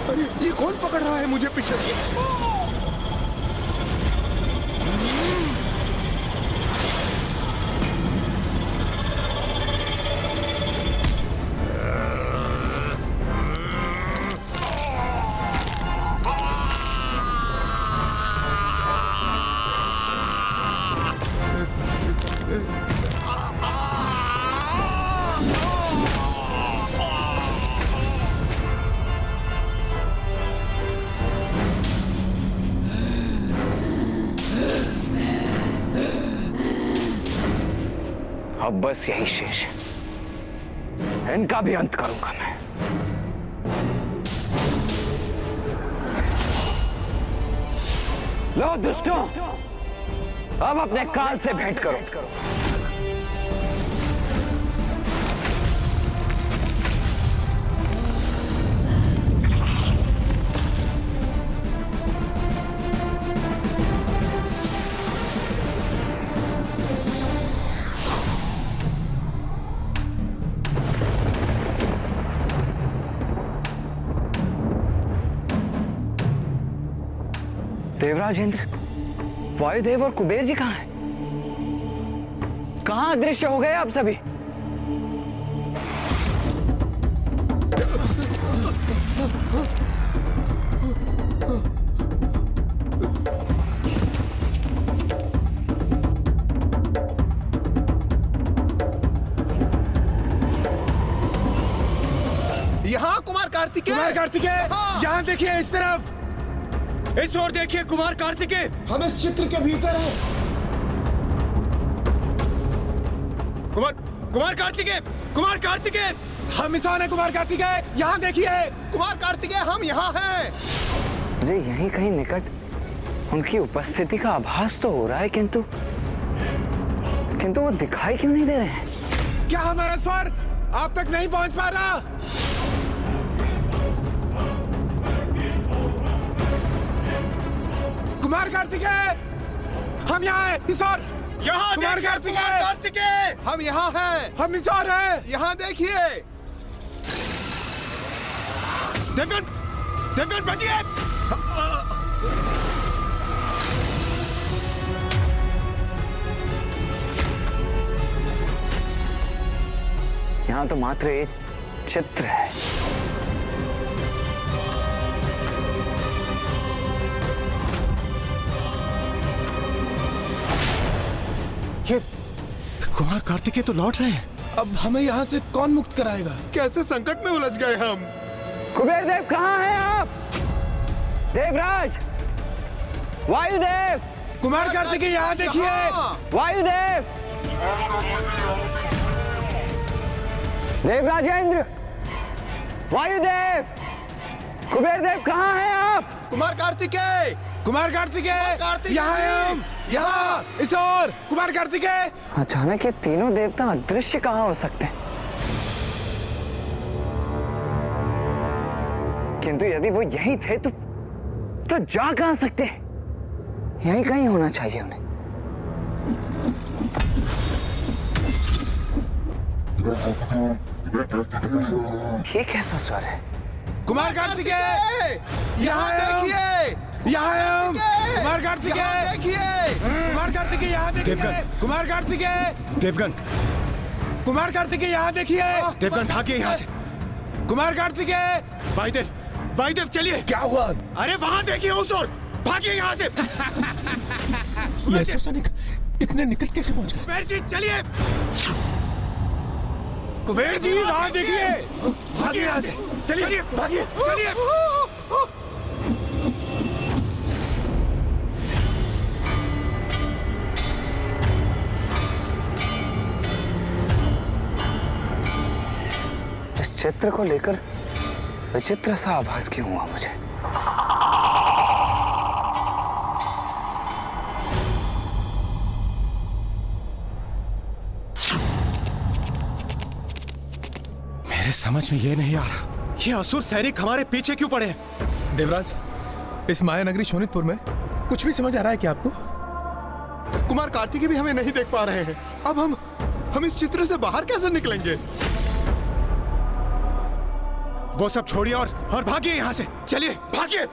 अरे ये कौन पकड़ रहा है मुझे पीछे? अब बस यही शेष है, इनका भी अंत करूंगा मैं। लो दुष्टों, अब अपने काल से भेंट करो। देवराज इंद्र, वायुदेव और कुबेर जी कहां हैं? कहां अदृश्य हो गए आप सभी? यहाँ कुमार कार्तिकेय! कुमार कार्तिकेय, यहाँ देखिए इस तरफ। इस ओर देखिए कुमार कार्तिकेय, हम इस चित्र के भीतर हैं। कुमार कार्तिकेय, कुमार कार्तिकेय, हम इस ओर हैं। कुमार कार्तिकेय, यहाँ देखिए। कुमार कार्तिकेय, हम यहाँ हैं। मुझे यहीं कहीं निकट उनकी उपस्थिति का आभास तो हो रहा है, किंतु वो दिखाई क्यों नहीं दे रहे हैं? क्या हमारा स्वर आप तक नहीं पहुंच पा रहा? कुमार कार्तिकेय, हम यहाँ हैं, इस ओर। यहाँ कुमार देखिए कुमार कार्तिकेय, हम यहाँ हैं। हम इस ओर हैं। यहाँ देखिए। देवगन बचिए। यहाँ तो मात्र एक चित्र है। ये कुमार कार्तिकेय तो लौट रहे हैं। अब हमें यहाँ से कौन मुक्त कराएगा? कैसे संकट में उलझ गए हम। कुबेर देव कहाँ हैं आप? देवराज, वायुदेव, कुमार कार्तिकेय, यहाँ देखिए। वायुदेव, देवराजेंद्र, वायुदेव, कुबेर देव कहाँ हैं आप? कुमार कार्तिकेय, कुमार कार्तिकेय, यहाँ हैं हम। यहाँ इस ओर। कुमार कार्तिकेय। अचानक ये तीनों देवता अदृश्य कहाँ हो सकते हैं? किंतु यदि वो यहीं थे तो जा कहाँ सकते? यहीं कहीं होना चाहिए उन्हें। ये कैसा स्वर है? कुमार कार्तिकेय, यहाँ देखिए। यहाँ हैं हम। कुमार कार्तिकेय देखिए। कुमार कार्तिकेय, यहाँ देखिए। कुमार कार्तिकेय, देवगन, कुमार कार्तिकेय, यहाँ देखिए। देवगन भागिए यहाँ से। कुमार कार्तिकेय। वायुदेव चलिए। क्या हुआ? अरे वहाँ देखिए उस ओर, भागिए यहाँ से। ये सैनिक इतने निकट कैसे पहुँच गए? कुबेर जी चलिए। कुबेर जी वहाँ देखिए। भागिए यहाँ से। चलिए भागिए, चलिए। इस चित्र को लेकर विचित्र सा आभास क्यों हुआ मुझे? मेरे समझ में ये नहीं आ रहा, ये असुर सैनिक हमारे पीछे क्यों पड़े हैं? देवराज, इस माया नगरी शोणितपुर में कुछ भी समझ आ रहा है क्या आपको? कुमार कार्तिकेय भी हमें नहीं देख पा रहे हैं। अब हम इस चित्र से बाहर कैसे निकलेंगे? वो सब छोड़िए और भागिए यहाँ से। चलिए भागिए।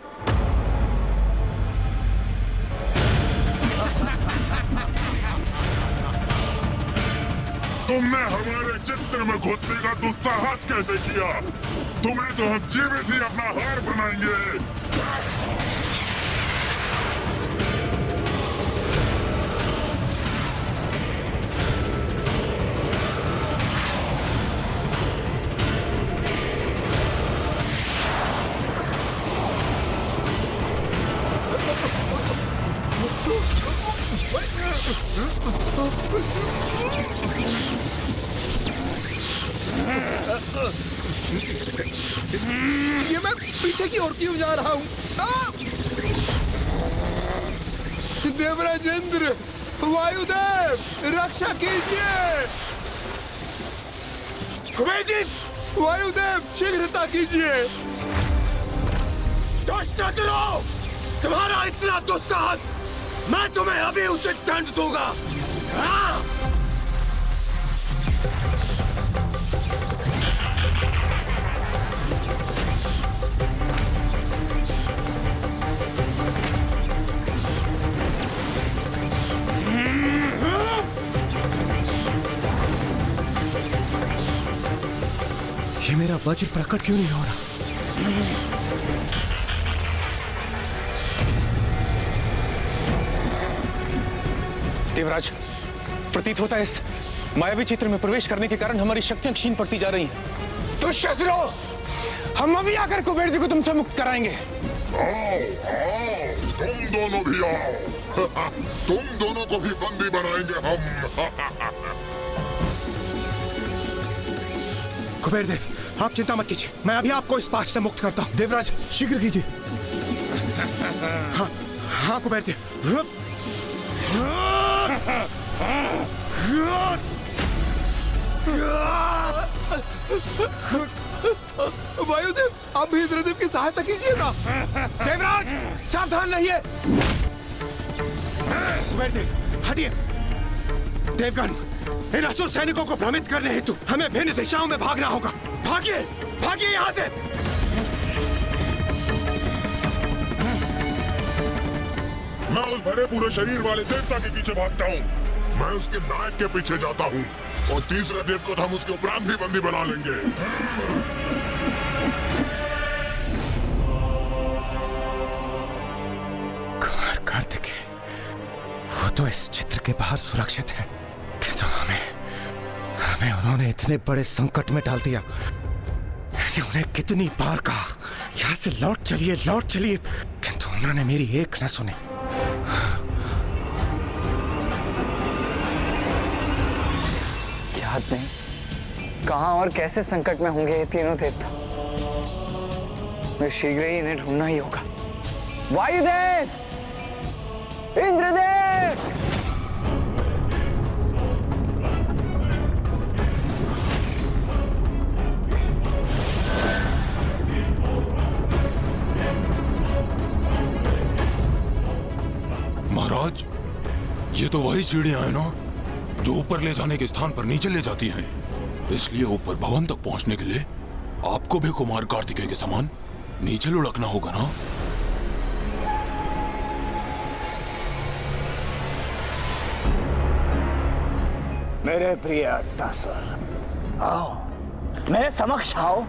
तुमने हमारे चित्र में घुसने का दुस्साहस कैसे किया? तुम्हें तो हम जीवित ही अपना हार बनाएंगे। ये मैं पीछे की ओर क्यों जा रहा हूँ? देवराजेंद्र, वायुदेव, रक्षा कीजिए। कुबेर जी! वायुदेव, शीघ्रता कीजिए। दुष्ट असुरों! तुम्हारा इतना दुस्साहस, मैं तुम्हें अभी उचित दंड दूंगा। हाँ! ये मेरा वज्र प्रकट क्यों नहीं हो रहा? देवराज, प्रतीत होता है इस मायावी चित्र में प्रवेश करने के कारण हमारी शक्तियां क्षीण पड़ती जा रही हैं। तो शस्त्रों, हम अभी आकर कुबेर जी को तुमसे मुक्त कराएंगे। आओ, आओ, तुम दोनों भी आओ। तुम दोनों को भी बंदी बनाएंगे हम। कुबेर देव, आप चिंता मत कीजिए, मैं अभी आपको इस पाश से मुक्त करता हूँ। देवराज, शीघ्र कीजिए। हाँ, हाँ कुबेर देव। वायुदेव, आप भी इंद्रदेव की सहायता कीजिए ना। देवराज, सावधान रहिए। कुबेर देव, हटिए। देवगन, इन असुर सैनिकों को भ्रमित करने हेतु हमें भिन्न दिशाओं में भागना होगा। भागिए, भागिए यहाँ से। मैं उस भरे पूरे शरीर वाले देवता के पीछे भागता हूँ। मैं उसके नायक के पीछे जाता हूँ और तीसरे देव को तो हम उसके उपरांत भी बंदी बना लेंगे। कुमार कार्तिकेय, वो तो इस चित्र के बाहर सुरक्षित है, किंतु हमें उन्होंने इतने बड़े संकट में डाल दिया। मैंने उन्हें कितनी बार कहा, यहाँ से लौट चलिए, किंतु उन्होंने मेरी एक न सुनी। याद नहीं कहां और कैसे संकट में होंगे ये तीनों देवता। मैं शीघ्र ही इन्हें ढूंढना ही होगा। वायुदेव, इंद्रदेव, महाराज, ये तो वही सीढ़ियां हैं ना जो ऊपर ले जाने के स्थान पर नीचे ले जाती हैं। इसलिए ऊपर भवन तक पहुंचने के लिए आपको भी कुमार कार्तिकेय के समान नीचे लुढ़कना होगा ना। मेरे प्रिय अट्टासुर, आओ, मेरे समक्ष आओ।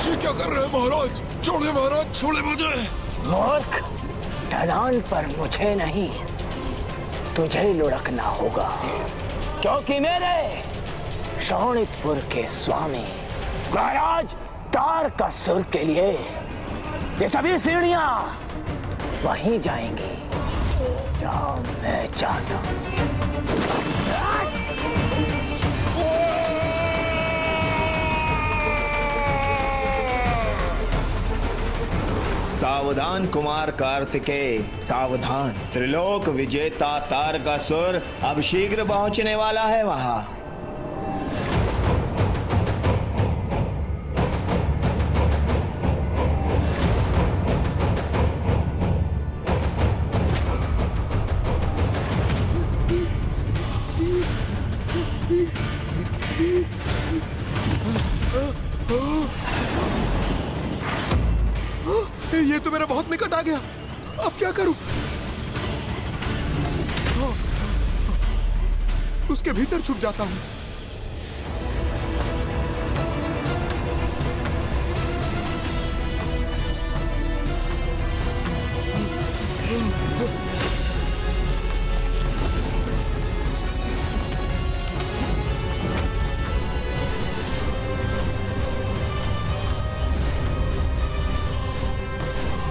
ये क्या कर रहे हैं महाराज? छोड़े महाराज, छोड़े मुझे। मूर्ख, ढलान पर मुझे नहीं तुझे लुढ़कना होगा, क्योंकि मेरे शोणितपुर के स्वामी महाराज तारकासुर के लिए ये सभी सीढ़ियां वहीं जाएंगी जहां मैं चाहता हूं। सावधान कुमार कार्तिकेय, सावधान। त्रिलोक विजेता तारकासुर अब शीघ्र पहुंचने वाला है वहां। ये तो मेरा बहुत निकट आ गया। अब क्या करूं? उसके भीतर छुप जाता हूं।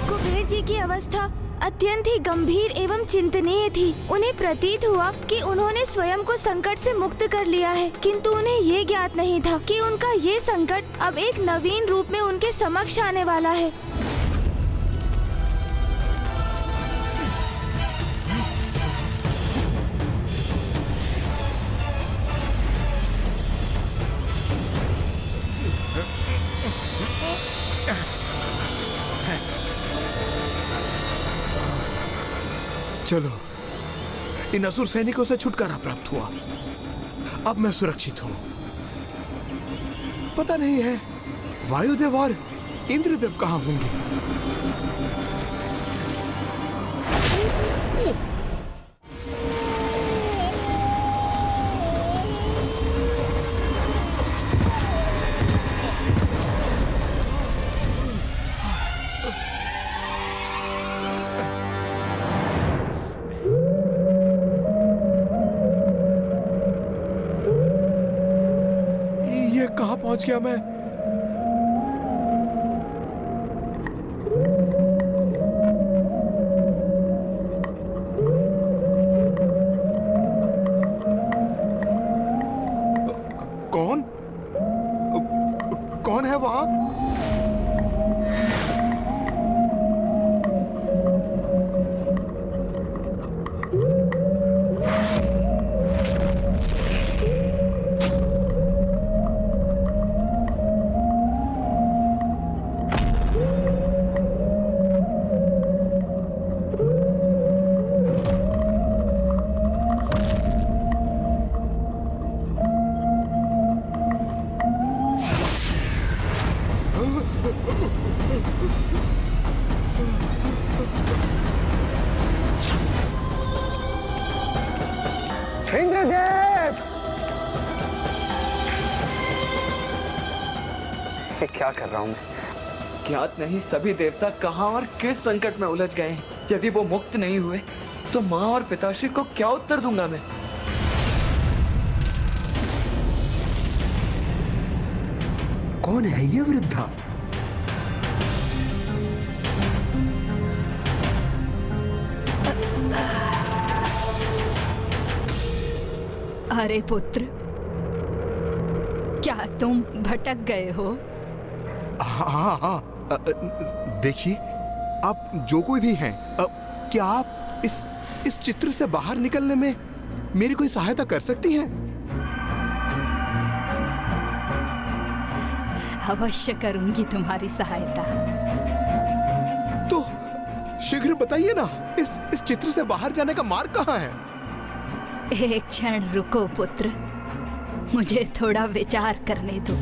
कुबेर जी की अवस्था अत्यंत ही गंभीर एवं चिंतनीय थी। उन्हें प्रतीत हुआ कि उन्होंने स्वयं को संकट से मुक्त कर लिया है, किंतु उन्हें ये ज्ञात नहीं था कि उनका ये संकट अब एक नवीन रूप में उनके समक्ष आने वाला है। चलो, इन असुर सैनिकों से छुटकारा प्राप्त हुआ। अब मैं सुरक्षित हूं। पता नहीं है वायुदेव और इंद्रदेव कहां होंगे। कहां पहुंच गया मैं? कौन है वहां? इंद्रदेव! ये क्या कर रहा हूं मैं? ज्ञात नहीं सभी देवता कहां और किस संकट में उलझ गए हैं। यदि वो मुक्त नहीं हुए तो मां और पिताश्री को क्या उत्तर दूंगा मैं? कौन है ये वृद्धा? अरे पुत्र, क्या तुम भटक गए हो? हाँ, देखिए, आप जो कोई भी हैं, क्या आप इस चित्र से बाहर निकलने में मेरी कोई सहायता कर सकती हैं? अवश्य करूंगी तुम्हारी सहायता। तो शीघ्र बताइए ना, इस चित्र से बाहर जाने का मार्ग कहाँ है? एक क्षण रुको पुत्र, मुझे थोड़ा विचार करने दो।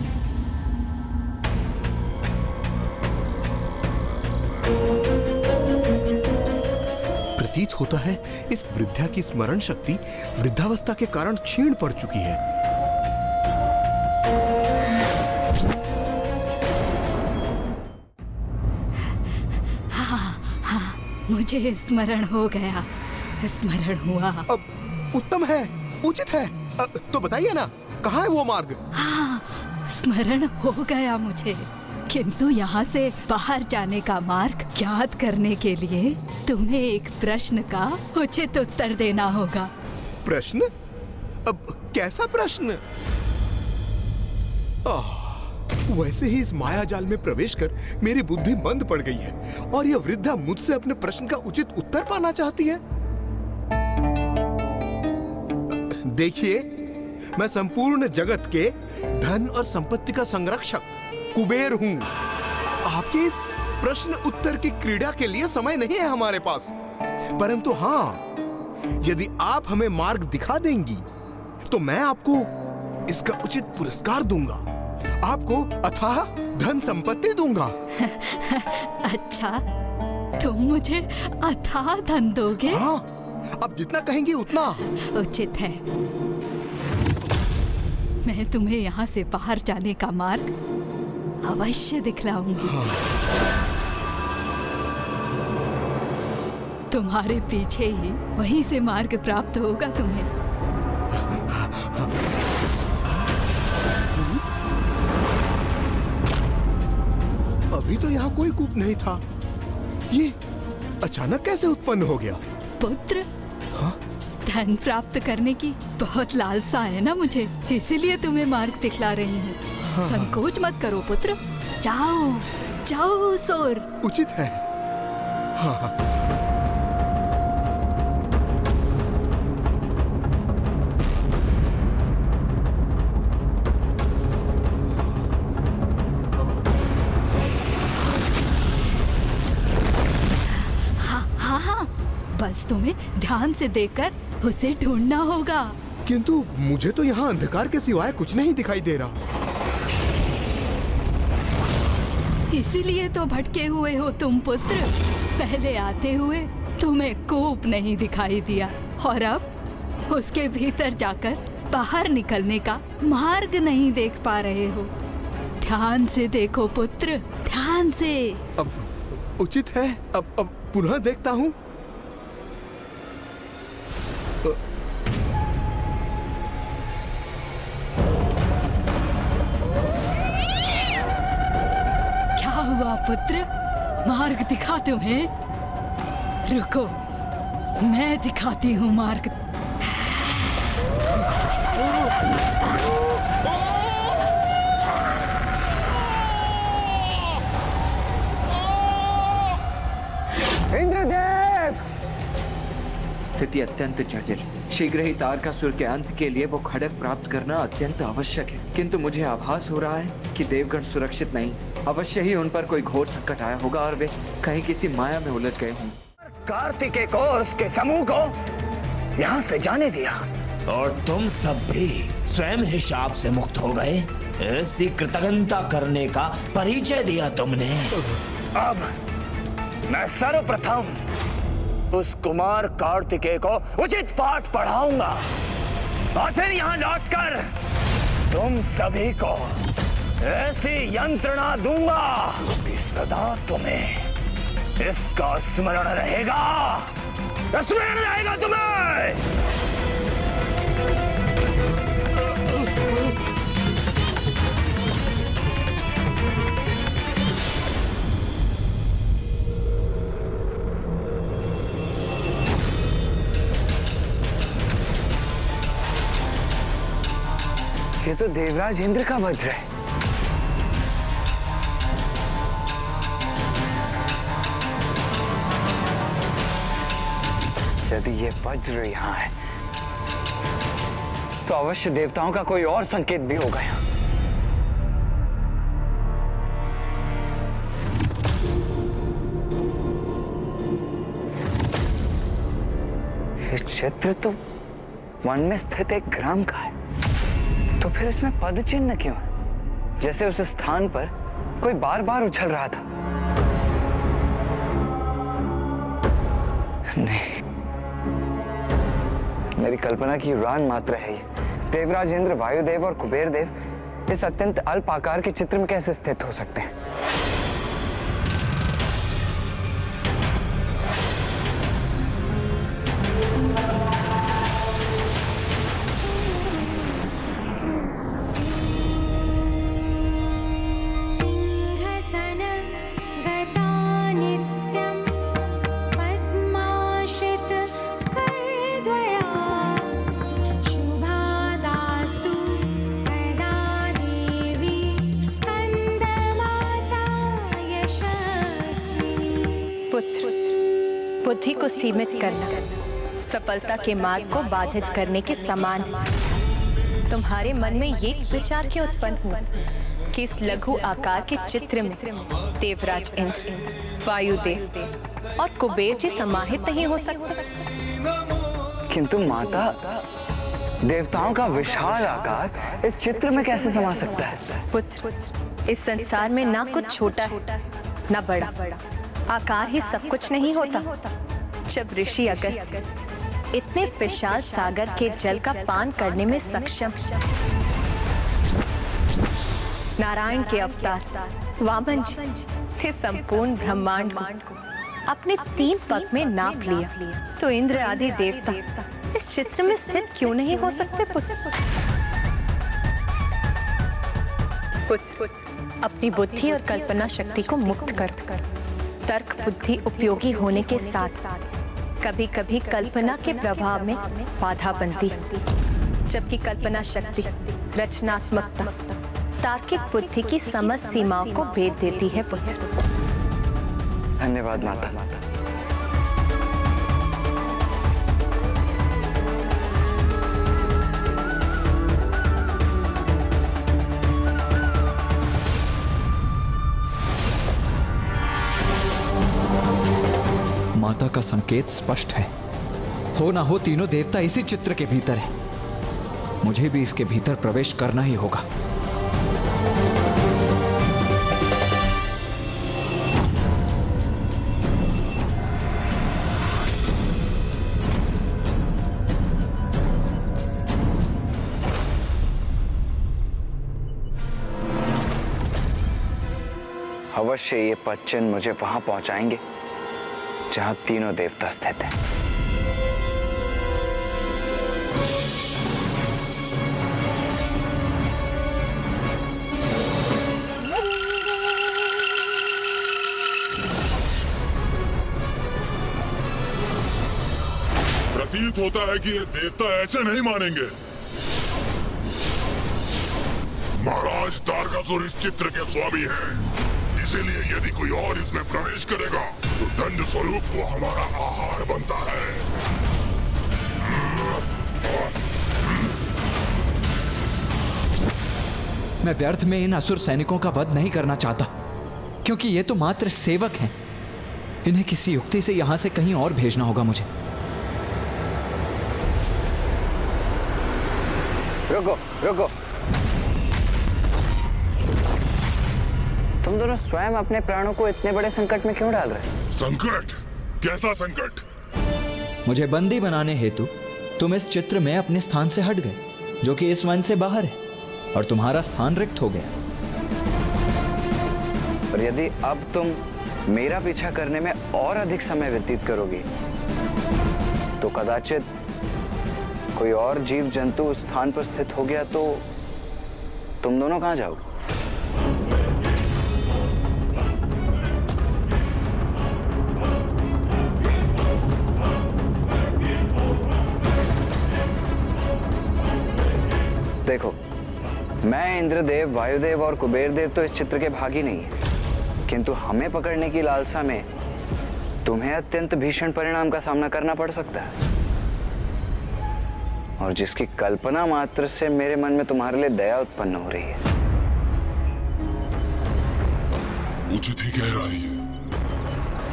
प्रतीत होता है इस वृद्धा की स्मरण शक्ति वृद्धावस्था के कारण क्षीण पड़ चुकी है। हाँ, मुझे स्मरण हो गया, स्मरण हुआ। अब उत्तम है, उचित है। तो बताइए ना, कहाँ है वो मार्ग? हाँ, स्मरण हो गया मुझे, किंतु यहाँ से बाहर जाने का मार्ग ज्ञात करने के लिए तुम्हें एक प्रश्न का उचित उत्तर देना होगा। प्रश्न? अब कैसा प्रश्न? वैसे ही इस माया जाल में प्रवेश कर मेरी बुद्धि मंद पड़ गई है और यह वृद्धा मुझसे अपने प्रश्न का उचित उत्तर पाना चाहती है। देखिए, मैं संपूर्ण जगत के धन और संपत्ति का संरक्षक कुबेर हूं। आपके इस प्रश्न उत्तर की क्रीड़ा के लिए समय नहीं है हमारे पास, परंतु हाँ, यदि आप हमें मार्ग दिखा देंगी तो मैं आपको इसका उचित पुरस्कार दूंगा। आपको अथाह धन संपत्ति दूंगा। अच्छा, तुम मुझे अथाह धन दोगे? हाँ, अब जितना कहेंगी उतना। उचित है। मैं तुम्हें यहाँ से बाहर जाने का मार्ग अवश्य दिखलाऊंगी। तुम्हारे पीछे ही वहीं से मार्ग प्राप्त होगा तुम्हें। अभी तो यहाँ कोई कूप नहीं था, ये अचानक कैसे उत्पन्न हो गया? पुत्र, धन प्राप्त करने की बहुत लालसा है ना मुझे, इसीलिए तुम्हें मार्ग दिखला रही हूँ। संकोच मत करो पुत्र, जाओ जाओ सोर। उचित है। हाँ। बस तुम्हें ध्यान से देखकर उसे ढूंढना होगा। किंतु मुझे तो यहाँ अंधकार के सिवाय कुछ नहीं दिखाई दे रहा। इसीलिए तो भटके हुए हो तुम पुत्र। पहले आते हुए तुम्हें कूप नहीं दिखाई दिया और अब उसके भीतर जाकर बाहर निकलने का मार्ग नहीं देख पा रहे हो। ध्यान से देखो पुत्र, ध्यान से। अब उचित है, अब पुनः देखता हूँ। क्या हुआ पुत्र, मार्ग दिखा तुम्हें? रुको, मैं दिखाती हूँ मार्ग। इंद्रदेव! स्थिति अत्यंत जटिल। शीघ्र ही तारकासुर के अंत के लिए वो खड़ग प्राप्त करना अत्यंत आवश्यक है, किंतु मुझे आभास हो रहा है कि देवगण सुरक्षित नहीं। अवश्य ही उन पर कोई घोर संकट आया होगा और वे कहीं किसी माया में उलझ गए होंगे। कार्तिकेय को और उसके समूह को यहाँ से जाने दिया और तुम सब भी स्वयं हिसाब से मुक्त हो गए। ऐसी कृतज्ञता करने का परिचय दिया तुमने। अब मैं सर्वप्रथम उस कुमार कार्तिकेय को उचित पाठ पढ़ाऊंगा और फिर यहाँ लौटकर तुम सभी को ऐसी यंत्रणा दूंगा कि सदा तुम्हें इसका स्मरण रहेगा। स्मरण रहेगा तुम्हें। ये तो देवराज इंद्र का वज्र है। यदि ये वज्र यहाँ है तो अवश्य देवताओं का कोई और संकेत भी होगा यहाँ। ये क्षेत्र तो वन में स्थित एक ग्राम का है, तो फिर इसमें पद चिन्ह क्यों है? जैसे उस स्थान पर कोई बार बार उछल रहा था। नहीं, मेरी कल्पना की उड़ान मात्र है ये। देवराज इंद्र, वायुदेव और कुबेर देव इस अत्यंत अल्प आकार के चित्र में कैसे स्थित हो सकते हैं? बुद्धि को सीमित करना सफलता के मार्ग को बाधित करने के समान है। तुम्हारे मन में ये विचार क्यों उत्पन्न हुआ कि इस लघु आकार के चित्र में देवराज इंद्र, वायुदेव और कुबेर जी समाहित नहीं हो सकते? किंतु माता, देवताओं का विशाल आकार इस चित्र में कैसे समा सकता है? पुत्र, इस संसार में ना कुछ छोटा है ना बड़ा, आकार ही सब कुछ नहीं होता। जब ऋषि अगस्त्य इतने विशाल सागर के जल का पान करने में सक्षम, नारायण के अवतार वामन जी ने संपूर्ण ब्रह्मांड को अपने 3 पग में नाप लिया, तो इंद्र आदि देवता इस चित्र में स्थित क्यों नहीं हो सकते? पुत्र, अपनी बुद्धि और कल्पना शक्ति को मुक्त कर तर्क बुद्धि उपयोगी होने के साथ कभी कभी कल्पना के प्रभाव में बाधा बनती, जबकि कल्पना शक्ति, रचनात्मकता, तार्किक बुद्धि की समझ सीमाओं को भेद देती है। पुत्र, धन्यवाद माता। माता का संकेत स्पष्ट है, हो ना हो तीनों देवता इसी चित्र के भीतर है। मुझे भी इसके भीतर प्रवेश करना ही होगा। अवश्य ये पदचिन्ह मुझे वहां पहुंचाएंगे जहां तीनों देवता स्थित हैं। प्रतीत होता है कि ये देवता ऐसे नहीं मानेंगे। महाराज तारकासुर इस चित्र के स्वामी हैं, इसीलिए यदि कोई और इसमें प्रवेश करेगा तो दंड स्वरूप वो हमारा आहार बनता है। मैं व्यर्थ में इन असुर सैनिकों का वध नहीं करना चाहता, क्योंकि ये तो मात्र सेवक हैं। इन्हें किसी युक्ति से यहां से कहीं और भेजना होगा मुझे। रुको रुको, तुम दोनों स्वयं अपने प्राणों को इतने बड़े संकट में क्यों डाल रहे? संकट? कैसा संकट? मुझे बंदी बनाने हेतु तुम इस चित्र में अपने स्थान से हट गए, जो कि इस वन से बाहर है, और तुम्हारा स्थान रिक्त हो गया। और यदि अब तुम मेरा पीछा करने में और अधिक समय व्यतीत करोगे तो कदाचित कोई और जीव जंतु उस स्थान पर स्थित हो गया तो तुम दोनों कहां जाओगे? देखो, मैं इंद्रदेव, वायुदेव और कुबेर देव तो इस चित्र के भागी नहीं है, किंतु हमें पकड़ने की लालसा में तुम्हें अत्यंत भीषण परिणाम का सामना करना पड़ सकता है, और जिसकी कल्पना मात्र से मेरे मन में तुम्हारे लिए दया उत्पन्न हो रही है। उचित ही कह रही है।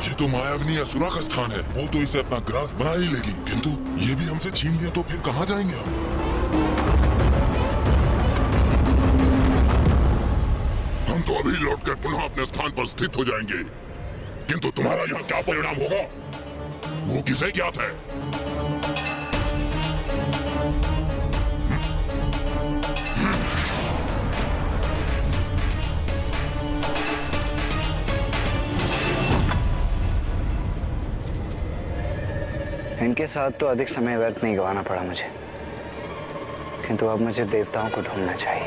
ये तो मायाग्नि असुरा का स्थान है, वो तो इसे अपना ग्रास बना ही लेगी, किंतु ये भी हमसे छीन लिया तो फिर कहां जाएंगे हम तो अभी लौटकर पुनः अपने स्थान पर स्थित हो जाएंगे, किंतु तुम्हारा यहाँ क्या परिणाम होगा वो किसे ज्ञात है। इनके साथ तो अधिक समय व्यर्थ नहीं गंवाना पड़ा मुझे, किंतु अब मुझे देवताओं को ढूंढना चाहिए।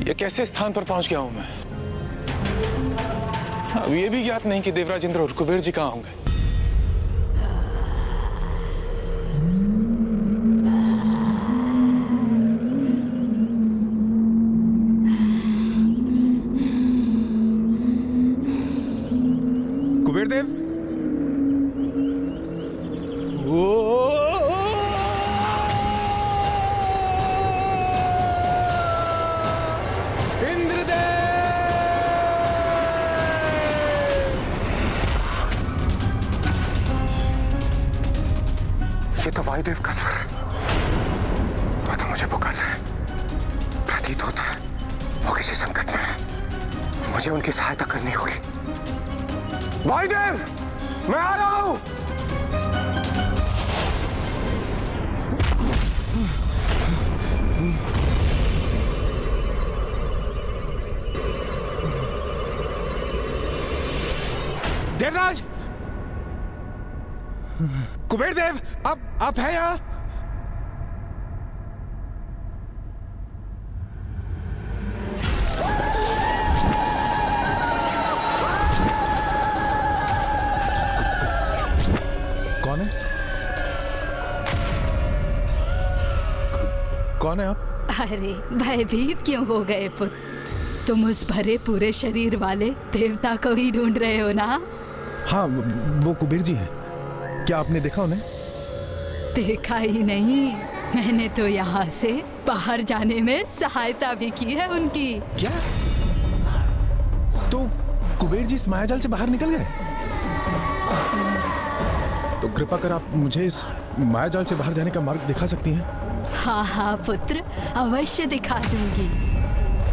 ये कैसे स्थान पर पहुंच गया हूं मैं? अब ये भी ज्ञात नहीं कि देवराज इंद्र और कुबेर जी कहां होंगे। कुबेर देव, इंद्रदेव, ये तो वायुदेव का स्वर है। वो तो मुझे पुकार रहा है। प्रतीत होता है वो किसी संकट में है। मुझे उनकी सहायता करनी होगी। वायुदेव, मैं आ रहा हूं। देवराज, कुबेर देव, आप हैं यहाँ? कौन है? कौन है आप? अरे भयभीत क्यों हो गए पुत्र? तुम उस भरे पूरे शरीर वाले देवता को ही ढूंढ रहे हो ना? हाँ, वो कुबेर जी हैं। क्या आपने देखा उन्हें? देखा ही नहीं, मैंने तो यहाँ से बाहर जाने में सहायता भी की है उनकी। क्या? तो कुबेर जी इस मायाजाल से बाहर निकल गए? तो कृपा कर आप मुझे इस मायाजाल से बाहर जाने का मार्ग दिखा सकती हैं? हाँ हाँ पुत्र, अवश्य दिखा दूंगी,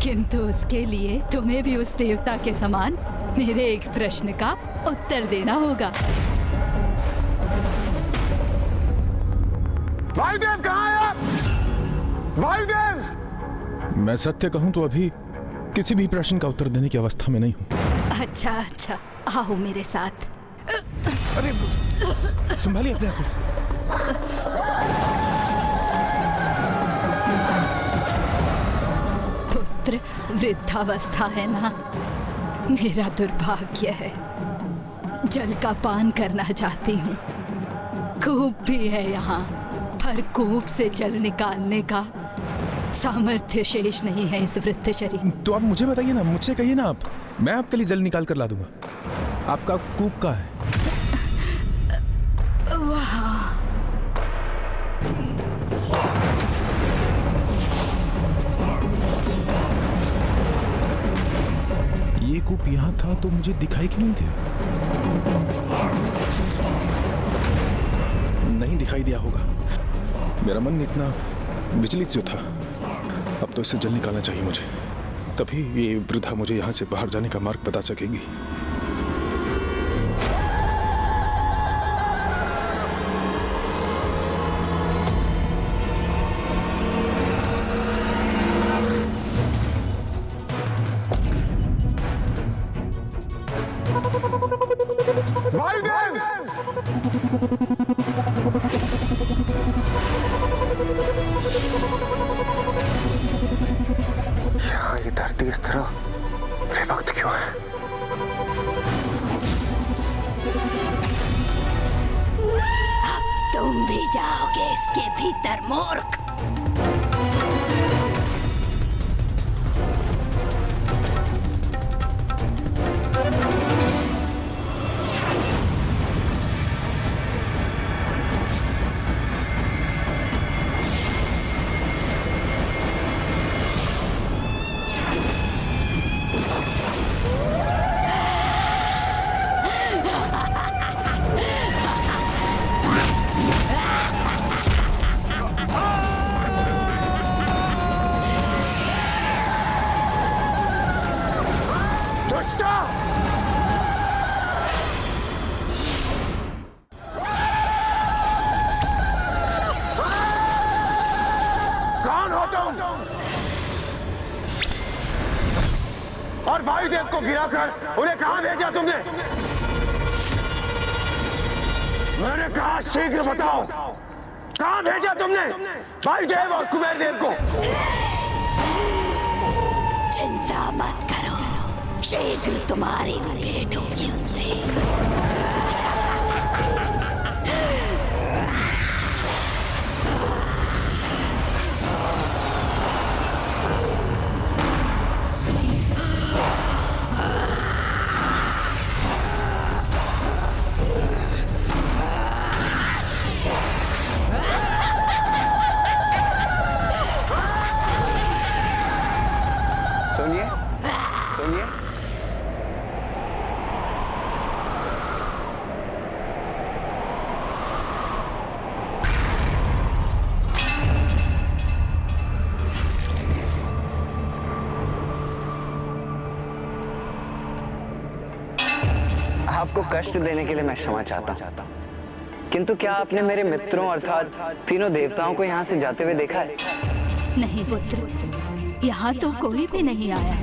किंतु उसके लिए तुम्हें भी उस देवता के समान मेरे एक प्रश्न का उत्तर देना होगा। वायुदेव, कहाँ हैं आप? वायुदेव! मैं सत्य कहूं तो अभी किसी भी प्रश्न का उत्तर देने की अवस्था में नहीं हूं। अच्छा अच्छा, आओ मेरे साथ। अरे संभालिए अपने आप को। पुत्र, वृद्धावस्था है ना, मेरा दुर्भाग्य है। जल का पान करना चाहती हूँ। कूप भी है यहाँ, पर कूप से जल निकालने का सामर्थ्य शेष नहीं है इस वृद्ध शरीर। तो आप मुझे बताइए ना, मुझसे कहिए ना, आप, मैं आपके लिए जल निकाल कर ला दूंगा। आपका कूप कहाँ है? वहाँ। ये कूप यहाँ था तो मुझे दिखाई क्यों नहीं दिया? नहीं दिखाई दिया होगा। मेरा मन इतना विचलित जो था। अब तो इससे जल निकालना चाहिए मुझे, तभी ये वृद्धा मुझे यहाँ से बाहर जाने का मार्ग बता सकेगी। यहाँ ये धरती इस तरह विभक्त क्यों है? अब तुम भी जाओगे इसके भीतर, मूर्ख। और वायुदेव को गिराकर उन्हें कहां भेजा तुमने? मैंने कहा शीघ्र बताओ, कहां भेजा तुमने वायुदेव और कुबेर देव को? चिंता मत करो, शीघ्र तुम्हारी भेंट होगी उनसे। सुनिए, सुनिए, आपको कष्ट देने के लिए मैं क्षमा चाहता हूँ, किंतु क्या आपने मेरे मित्रों अर्थात तीनों देवताओं को यहाँ से जाते हुए देखा है? नहीं पुत्र, यहाँ तो कोई भी नहीं आया।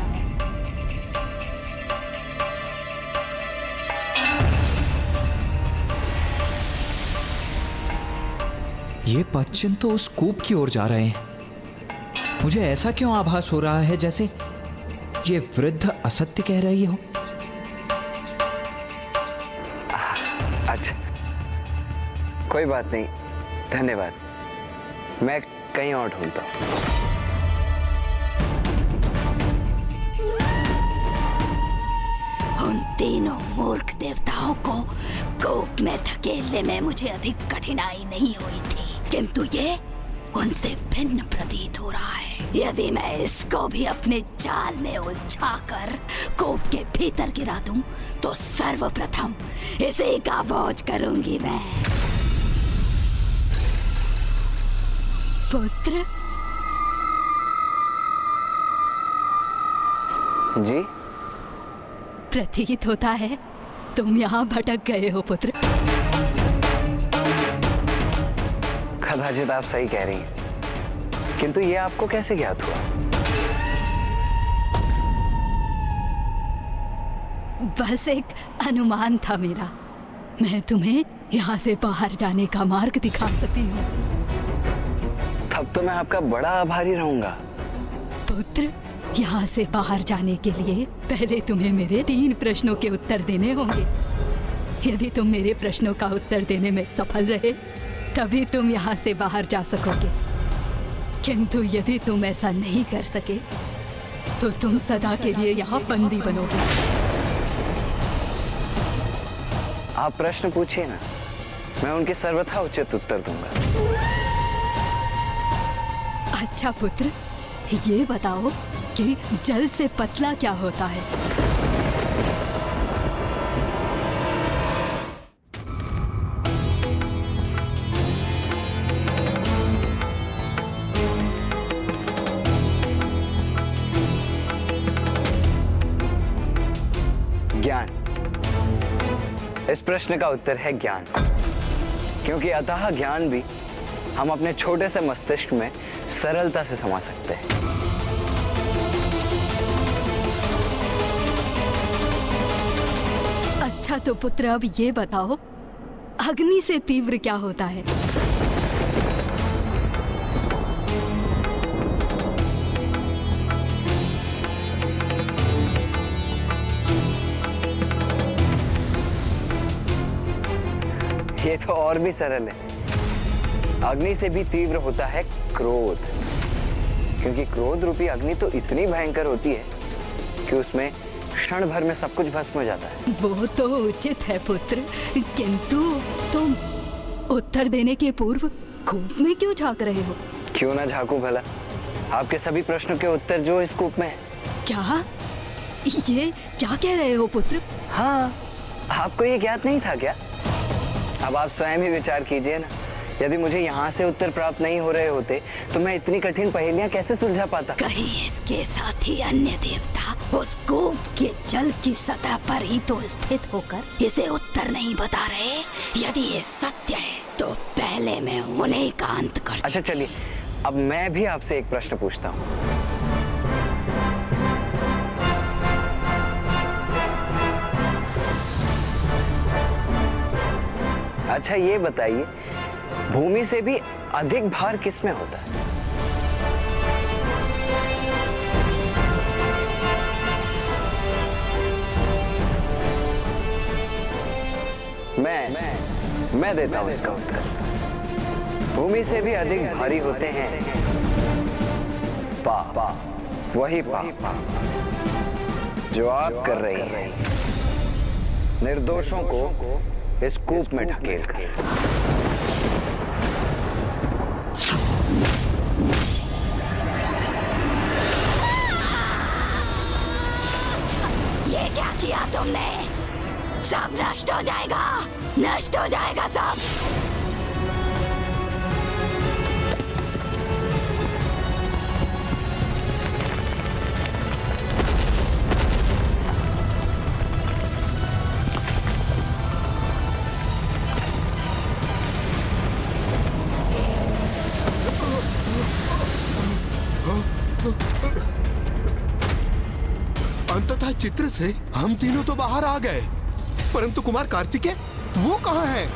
ये पश्चिम तो उस कूप की ओर जा रहे हैं। मुझे ऐसा क्यों आभास हो रहा है जैसे ये वृद्ध असत्य कह रही हो? अच्छा, कोई बात नहीं, धन्यवाद। मैं कहीं और ढूंढता हूँ। उन तीनों मूर्ख देवताओं को कूप में धकेलने में मुझे अधिक कठिनाई नहीं हुई थी, किंतु ये उनसे भिन्न प्रतीत हो रहा है। यदि मैं इसको भी अपने जाल में उलझाकर कूप के भीतर गिरा दूं, तो सर्वप्रथम इसे का बोझ करूंगी मैं। पुत्र जी, प्रतीत होता है तुम यहाँ भटक गए हो पुत्र। कदाचित आप सही कह रही हैं, किंतु ये आपको कैसे ज्ञात हुआ? बस एक अनुमान था मेरा। मैं तुम्हें यहाँ से बाहर जाने का मार्ग दिखा सकती हूँ। तब तो मैं आपका बड़ा आभारी रहूंगा। पुत्र, यहाँ से बाहर जाने के लिए पहले तुम्हें मेरे 3 प्रश्नों के उत्तर देने होंगे। यदि तुम मेरे प्रश्नों का उत्तर देने में सफल रहे, तभी तुम यहाँ से बाहर जा सकोगे। किंतु यदि तुम ऐसा नहीं कर सके, तो तुम सदा के लिए यहाँ बंदी बनोगे। आप प्रश्न पूछिए ना, मैं उनके सर्वथा उचित उत्तर दूंगा। अच्छा पुत्र, ये बताओ कि जल से पतला क्या होता है? ज्ञान। इस प्रश्न का उत्तर है ज्ञान, क्योंकि अतः ज्ञान भी हम अपने छोटे से मस्तिष्क में सरलता से समा सकते हैं। अच्छा तो पुत्र, अब ये बताओ, अग्नि से तीव्र क्या होता है? ये तो और भी सरल है। अग्नि से भी तीव्र होता है क्रोध, क्योंकि क्रोध रूपी अग्नि तो इतनी भयंकर होती है कि उसमें क्षण भर में सब कुछ भस्म हो जाता है। वो तो उचित है पुत्र, किंतु तुम उत्तर देने के पूर्व कूप में क्यों झांक रहे हो? क्यों ना झांकूं भला? आपके सभी प्रश्नों के उत्तर जो इस कूप में है। क्या? ये क्या कह रहे हो पुत्र? हाँ, आपको ये ज्ञात नहीं था क्या? अब आप स्वयं ही विचार कीजिए ना, यदि मुझे यहाँ से उत्तर प्राप्त नहीं हो रहे होते, तो मैं इतनी कठिन पहेलियां कैसे सुलझा पाता? कहीं इसके साथ ही अन्य देवता उस कूप के जल की सतह पर ही तो स्थित होकर इसे उत्तर नहीं बता रहे। यदि ये सत्य है, तो पहले मैं उन्हें का अंत कर। अच्छा चलिए, अब मैं भी आपसे एक प्रश्न पूछता हूँ। अच्छा ये बताइए, भूमि से भी अधिक भार किस में होता है? मैं देता हूं इसका उत्तर। भूमि से भी अधिक भारी होते हैं पाप, वही पाप जो आप कर रही हैं, निर्दोषों को इस कूप में ढकेल कर। ये क्या किया तुमने? सब नष्ट हो जाएगा, नष्ट हो जाएगा सब। चित्र से हम तीनों तो बाहर आ गए, परंतु कुमार कार्तिकेय वो कहाँ है?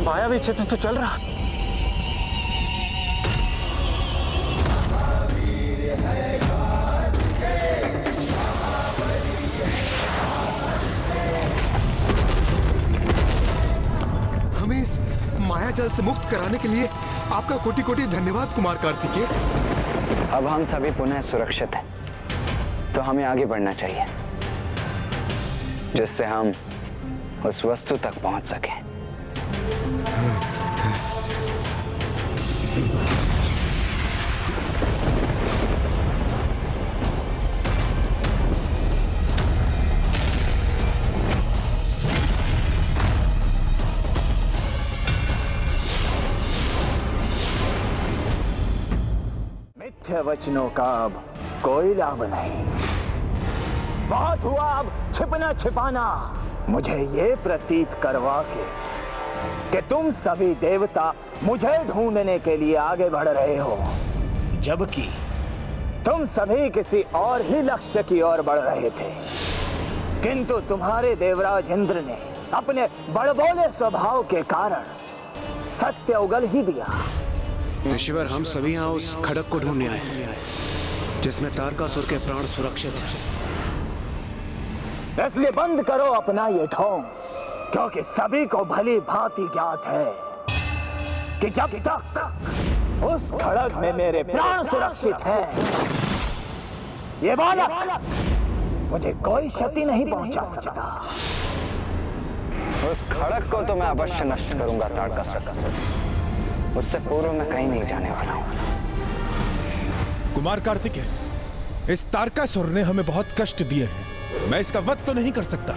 मायावी चित्र तो चल रहा। हमें इस माया जाल से मुक्त कराने के लिए आपका कोटि कोटि धन्यवाद कुमार कार्तिकेय। अब हम सभी पुनः सुरक्षित हैं, तो हमें आगे बढ़ना चाहिए, जिससे हम उस वस्तु तक पहुंच सकें। मिथ्या वचनों का अब कोई लाभ नहीं। बहुत हुआ अब छिपना छिपाना। मुझे ये प्रतीत करवा के कि तुम सभी देवता मुझे ढूंढने के लिए आगे बढ़ रहे हो, जबकि तुम सभी किसी और ही लक्ष्य की ओर बढ़ रहे थे। किंतु तुम्हारे देवराज इंद्र ने अपने बड़बोले स्वभाव के कारण सत्य उगल ही दिया। ऋषिवर, हम सभी यहाँ उस खड़क को ढूंढने आए हैं जिसमें तारकासुर के प्राण सुरक्षित हैं। इसलिए बंद करो अपना ये ढोंग, क्योंकि सभी को भली भांति ज्ञात है कि जब तक उस खड़क में मेरे प्राण सुरक्षित हैं, ये बालक मुझे कोई क्षति नहीं पहुंचा सकता। उस खड़क को तो मैं अवश्य नष्ट करूंगा तारकासुर। उससे पूर्व मैं कहीं नहीं जाने वाला हूं। कुमार कार्तिकेय, इस तारकासुर ने हमें बहुत कष्ट दिए हैं। मैं इसका वध तो नहीं कर सकता,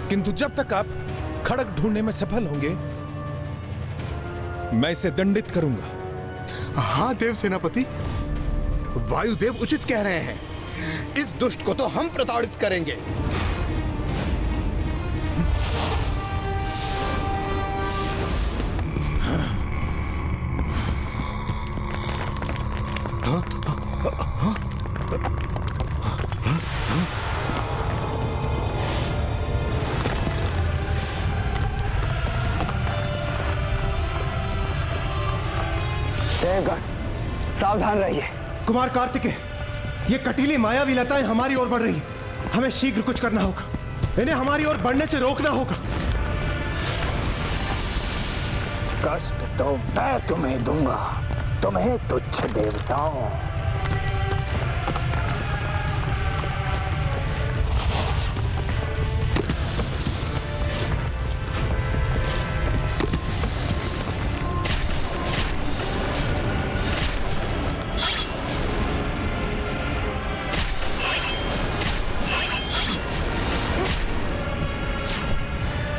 किंतु जब तक आप खड़क ढूंढने में सफल होंगे, मैं इसे दंडित करूंगा। हाँ देव सेनापति, वायुदेव उचित कह रहे हैं। इस दुष्ट को तो हम प्रताड़ित करेंगे। सावधान रहिए। कुमार कार्तिकेय, ये कटीली मायावी लताएं हमारी ओर बढ़ रही हैं। हमें शीघ्र कुछ करना होगा। इन्हें हमारी ओर बढ़ने से रोकना होगा। कष्ट तो मैं तुम्हें दूंगा, तुम्हें तुच्छ देवताओं।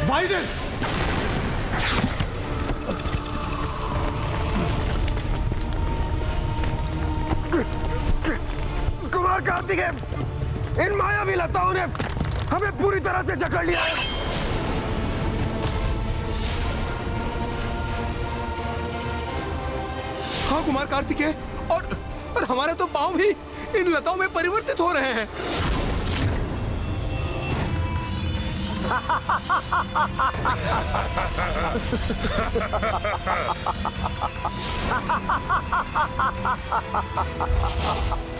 वायुदेव, कुमार कार्तिकेय, इन मायावी लताओं ने हमें पूरी तरह से जकड़ लिया है। हाँ कुमार कार्तिकेय, और हमारे तो पांव भी इन लताओं में परिवर्तित हो रहे हैं।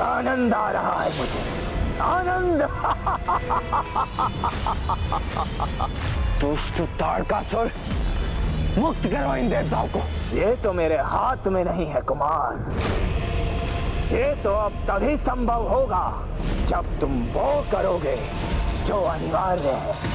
आनंद आ रहा है मुझे, आनंद। दुष्ट तारकासुर, मुक्त करो इन देवताओं को। ये तो मेरे हाथ में नहीं है कुमार। ये तो अब तभी संभव होगा जब तुम वो करोगे जो अनिवार्य है।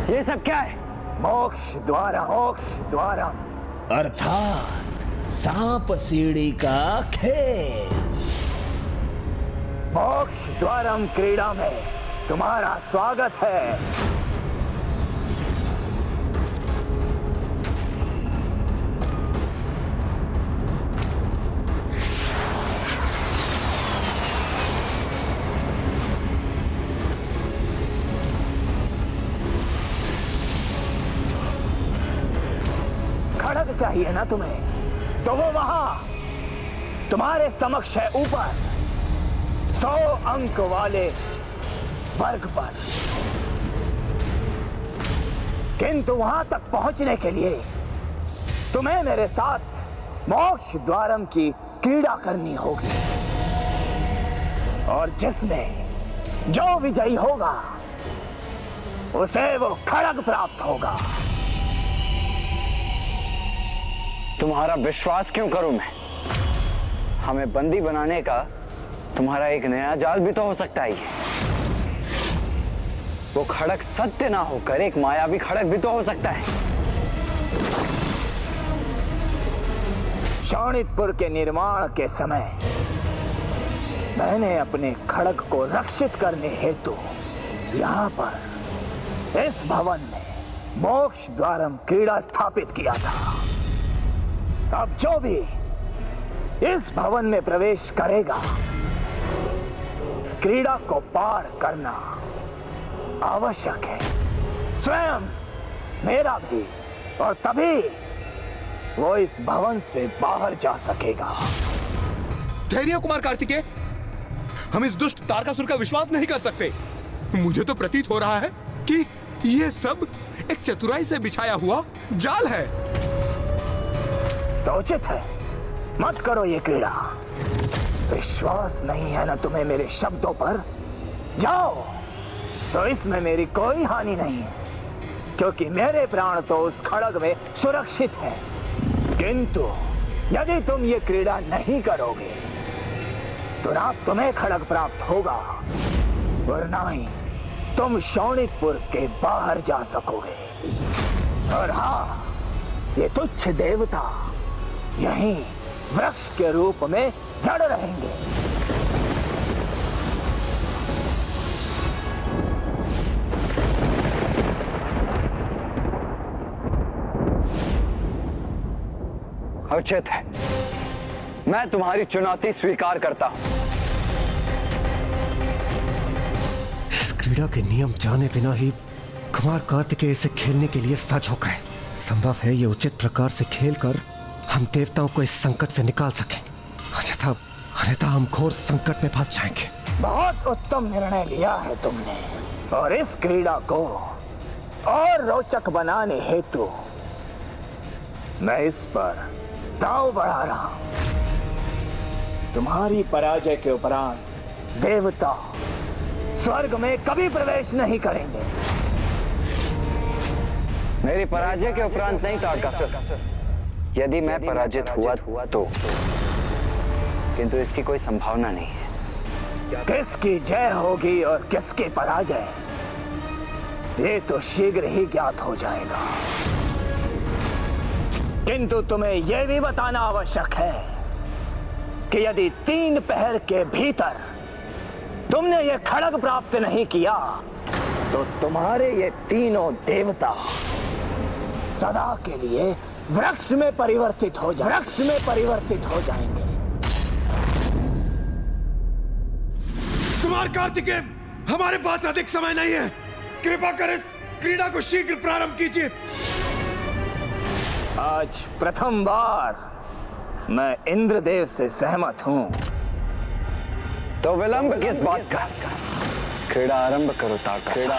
ये सब क्या है? मोक्ष द्वारम अर्थात सांप सीढ़ी का खेल। मोक्ष द्वारम क्रीड़ा में तुम्हारा स्वागत है। खड़ग चाहिए ना तुम्हें, तो वो वहां तुम्हारे समक्ष है ऊपर 100 अंक वाले वर्ग पर। किंतु वहां तक पहुंचने के लिए तुम्हें मेरे साथ मोक्ष द्वारम की क्रीड़ा करनी होगी, और जिसमें जो विजयी होगा उसे वो खड़ग प्राप्त होगा। तुम्हारा विश्वास क्यों करूं मैं? हमें बंदी बनाने का तुम्हारा एक नया जाल भी तो हो सकता है। वो खड़ग सत्य ना होकर एक मायावी खड़ग भी तो हो सकता है। शोणितपुर के निर्माण के समय मैंने अपने खड़ग को रक्षित करने हेतु यहाँ पर इस भवन में मोक्ष द्वारम क्रीड़ा स्थापित किया था। अब जो भी इस भवन में प्रवेश करेगा, इस क्रीड़ा को पार करना आवश्यक है, स्वयं मेरा भी, और तभी वो इस भवन से बाहर जा सकेगा। धैर्य कुमार कार्तिकेय, हम इस दुष्ट तारकासुर का विश्वास नहीं कर सकते। मुझे तो प्रतीत हो रहा है कि ये सब एक चतुराई से बिछाया हुआ जाल है। तो उचित है, मत करो ये क्रीड़ा। विश्वास नहीं है ना तुम्हें मेरे शब्दों पर? जाओ, तो इसमें मेरी कोई हानि नहीं है, क्योंकि मेरे प्राण तो उस खड़ग में सुरक्षित है। किंतु यदि तुम ये क्रीड़ा नहीं करोगे तो ना तुम्हें खड़ग प्राप्त होगा, और ना ही तुम शोणितपुर के बाहर जा सकोगे। और हाँ, ये तुच्छ देवता यहीं वृक्ष के रूप में जड़ रहेंगे। उचित है, मैं तुम्हारी चुनौती स्वीकार करता हूं। इस क्रीड़ा के नियम जाने बिना ही कुमार कार्तिकेय इसे खेलने के लिए सज हो गए। संभव है ये उचित प्रकार से खेलकर हम देवताओं को इस संकट से निकाल सकेंगे, अन्यथा हम घोर संकट में फंस जाएंगे। बहुत उत्तम निर्णय लिया है तुमने, और इस क्रीड़ा को और रोचक बनाने हेतु मैं इस पर दांव बढ़ा रहा हूं। तुम्हारी पराजय के उपरांत देवता स्वर्ग में कभी प्रवेश नहीं करेंगे। मेरी पराजय के उपरांत नहीं तारकासुर, यदि मैं पराजित हुआ तो, किंतु इसकी कोई संभावना नहीं है। किसकी जय होगी और किसकी पराजय, ये तो शीघ्र ही ज्ञात हो जाएगा। किंतु तुम्हें यह भी बताना आवश्यक है कि यदि 3 पहर के भीतर तुमने ये खड़ग प्राप्त नहीं किया, तो तुम्हारे ये तीनों देवता सदा के लिए वृक्ष में परिवर्तित हो जाएंगे। कुमार कार्तिकेय, हमारे पास अधिक समय नहीं है, कृपा कर इस क्रीड़ा को शीघ्र प्रारंभ कीजिए। आज प्रथम बार मैं इंद्रदेव से सहमत हूं। तो विलंब किस बात का? क्रीड़ा आरंभ करो तारकासुर।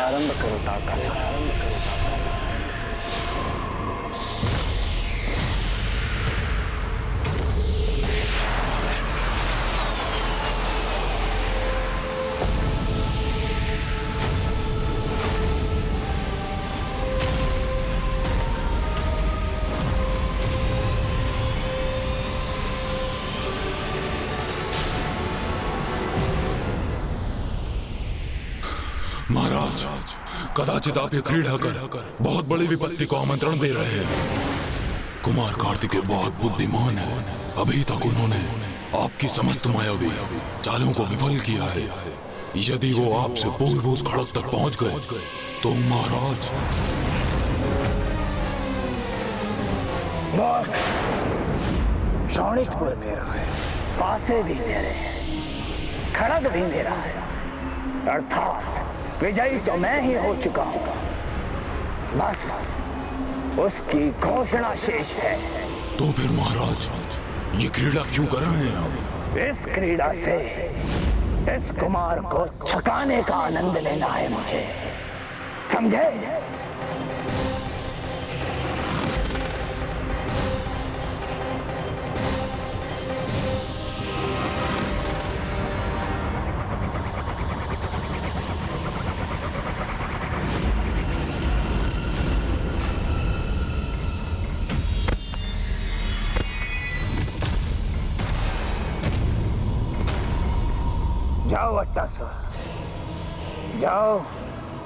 कदाचित आप ये क्रीड़ा कर बहुत बड़ी विपत्ति को आमंत्रण दे रहे हैं। कुमार कार्तिकेय बहुत बुद्धिमान है। अभी तक उन्होंने आपकी समस्त मायावी चालों को विफल किया है। यदि वो आपसे पूर्व उस खड़क तक पहुंच गए तो महाराज। शोणितपुर मेरा है, पासे भी मेरे हैं, खड़ग भी मेरा है, अर्थात विजयी तो मैं ही हो चुका हूं। बस उसकी घोषणा शेष है। तो फिर महाराज ये क्रीड़ा क्यों कर रहे हैं आप? इस क्रीड़ा से इस कुमार को छकाने का आनंद लेना है मुझे, समझे? जाओ अट्टासुर, जाओ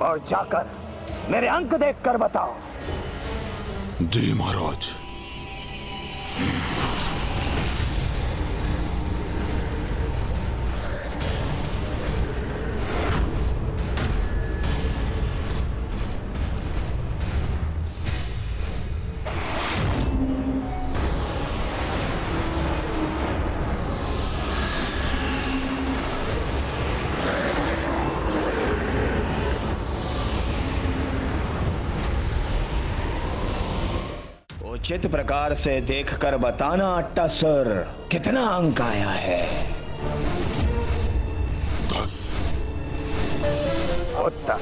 और जाकर मेरे अंक देखकर बताओ। जी महाराज। उचित प्रकार से देखकर बताना अट्टासुर, कितना अंक आया है? 10। उत्तम।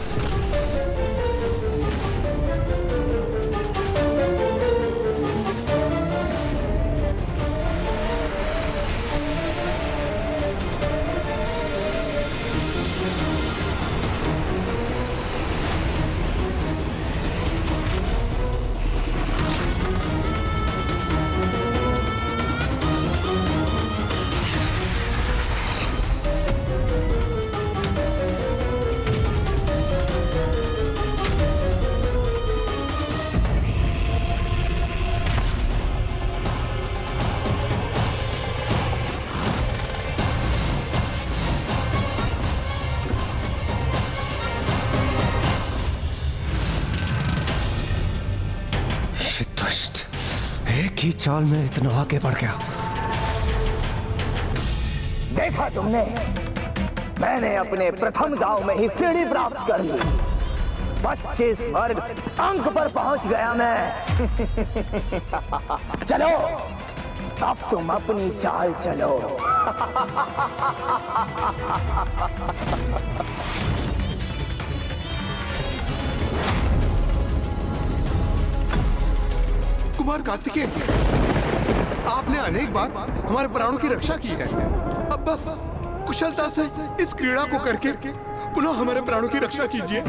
एक ही चाल में इतना आगे बढ़ गया। देखा तुमने, मैंने अपने प्रथम दांव में ही सीढ़ी प्राप्त कर ली। 25 वर्ग अंक पर पहुंच गया मैं। चलो अब तुम अपनी चाल चलो। कुमार कार्तिकेय, आपने अनेक बार हमारे प्राणों की रक्षा की है। अब बस कुशलता से इस क्रीड़ा को करके पुनः हमारे प्राणों की रक्षा कीजिए।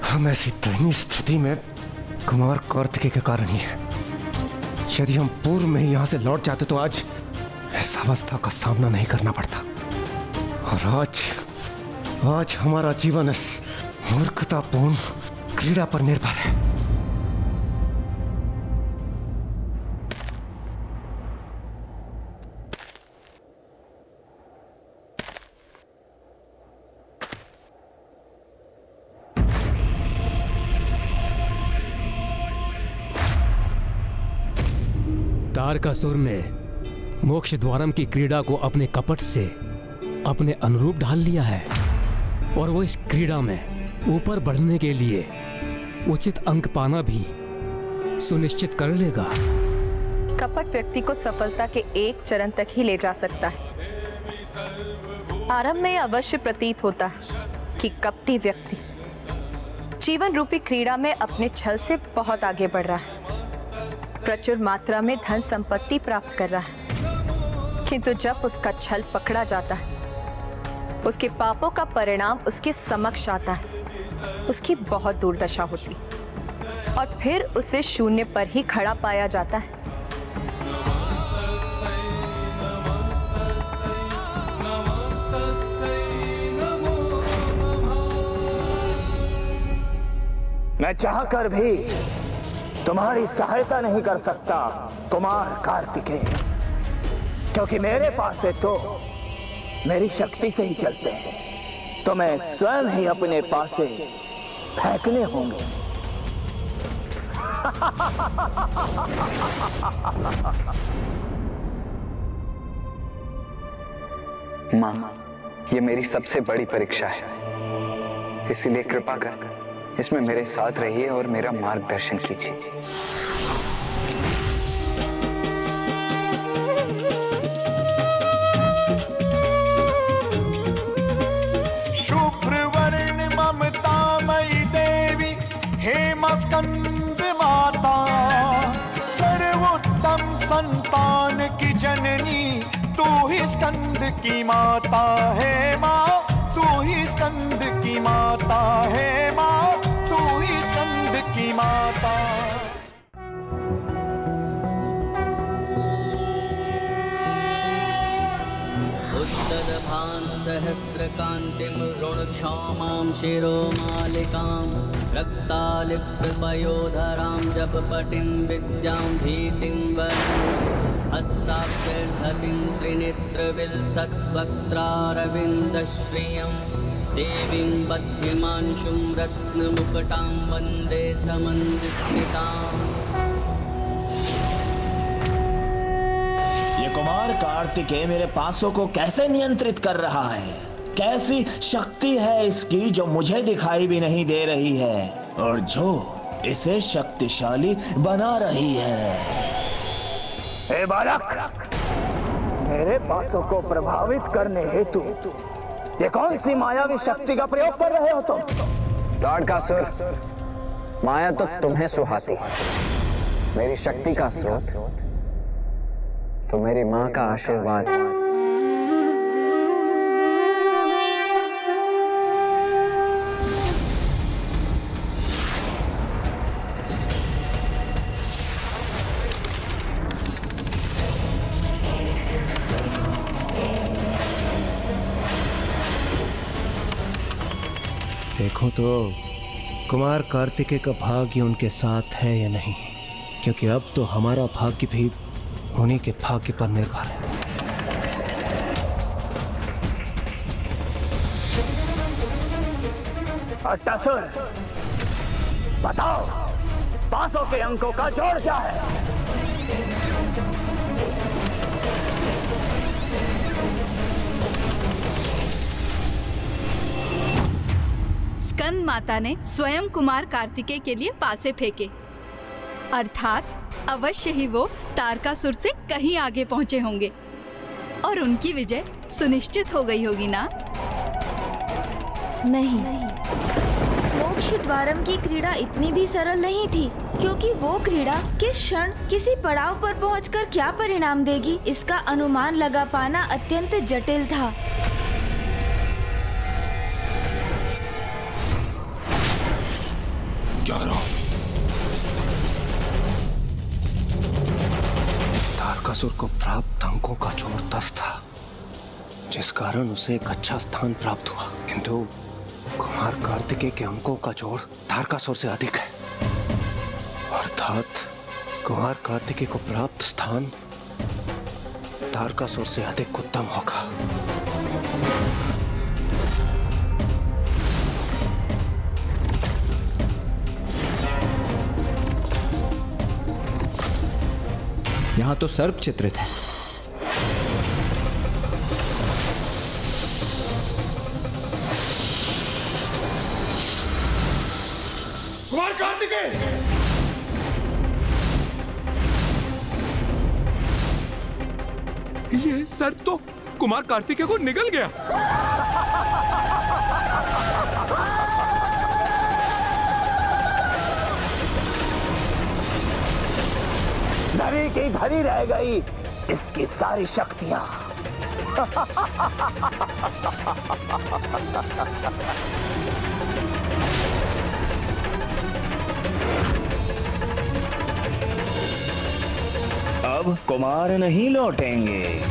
हम ऐसी दयनीय स्थिति में कुमार कार्तिकेय के कारण ही है। यदि हम पूर्व में ही यहां से लौट जाते तो आज इस अवस्था का सामना नहीं करना पड़ता। और आज हमारा जीवन इस मूर्खतापूर्ण क्रीड़ा पर निर्भर है। तारकासुर ने मोक्ष द्वारम की क्रीड़ा को अपने कपट से अपने अनुरूप ढाल लिया है और वो इस क्रीड़ा में ऊपर बढ़ने के लिए उचित अंक पाना भी सुनिश्चित कर लेगा। कपट व्यक्ति को सफलता के एक चरण तक ही ले जा सकता है। आरंभ में अवश्य प्रतीत होता है कि कपटी व्यक्ति जीवन रूपी क्रीड़ा में अपने छल से बहुत आगे बढ़ रहा है, प्रचुर मात्रा में धन संपत्ति प्राप्त कर रहा है। किंतु जब उसका छल पकड़ा जाता है, उसके पापों का परिणाम उसके समक्ष आता है, उसकी बहुत दुर्दशा होती और फिर उसे शून्य पर ही खड़ा पाया जाता है। मैं चाहकर भी तुम्हारी सहायता नहीं कर सकता कुमार कार्तिकेय, क्योंकि मेरे पास से तो मेरी शक्ति से ही चलते हैं, तो मैं स्वयं ही अपने पास से फेंकने होंगे। माँ, ये मेरी सबसे बड़ी परीक्षा है, इसीलिए कृपा कर इसमें मेरे साथ रहिए और मेरा मार्गदर्शन कीजिए। शुभ्रवर्ण ममतामयी देवी हेमस्कंद माता, सर्वोत्तम संतान की जननी तू ही स्कंद की माता है माँ, तू ही स्कंद की माता है माँ, तू ही स्कंद की माता। उत्तरभान् सहस्रकान्तिं ऋणक्षौमां शिरोमालिकां रक्तालिप्यपयोधरां जपपटिं विद्यां भीतिं वरं हस्ताब्जर्धतिं त्रिनेत्रविलसद्वक्त्रारविन्दश्रियं देवीं बद्धिमांशुं रत्नमुकुटां वन्दे समन्विस्मिताम्। ये कुमार कार्तिकेय मेरे पासों को कैसे नियंत्रित कर रहा है? कैसी शक्ति है इसकी जो मुझे दिखाई भी नहीं दे रही है और जो इसे शक्तिशाली बना रही है? हे बालक, मेरे पासों को प्रभावित करने हेतु ये कौन सी मायावी शक्ति का प्रयोग कर रहे हो तुम? ताड़कासुर, माया तो तुम्हें सुहाती, मेरी शक्ति का स्रोत तो मेरी माँ का आशीर्वाद। देखो तो कुमार कार्तिकेय का भाग्य उनके साथ है या नहीं, क्योंकि अब तो हमारा भाग्य भी उन्हीं के भाग्य पर निर्भर है। अट्टासुर, बताओ पासों के अंकों का जोड़ क्या है? स्कंद माता ने स्वयं कुमार कार्तिकेय के लिए पासे फेंके, अर्थात अवश्य ही वो तारकासुर से कहीं आगे पहुंचे होंगे और उनकी विजय सुनिश्चित हो गई होगी ना? नहीं, मोक्ष द्वारम की क्रीड़ा इतनी भी सरल नहीं थी, क्योंकि वो क्रीड़ा किस क्षण किसी पड़ाव पर पहुंचकर क्या परिणाम देगी, इसका अनुमान लगा पाना अत्यंत जटिल था। तारकासुर को प्राप्त अंकों का जोड़ 10 था, जिस कारण उसे एक अच्छा स्थान प्राप्त हुआ, किंतु कुमार कार्तिकेय के अंकों का जोड़ तारकासुर से अधिक है, अर्थात कुमार कार्तिकेय को प्राप्त स्थान तारकासुर से अधिक उत्तम होगा। यहाँ तो सर्प चित्रित है। कुमार कार्तिकेय, ये सर्प तो कुमार कार्तिकेय को निगल गया। धरी की धरी रह गई इसकी सारी शक्तियां। अब कुमार नहीं लौटेंगे।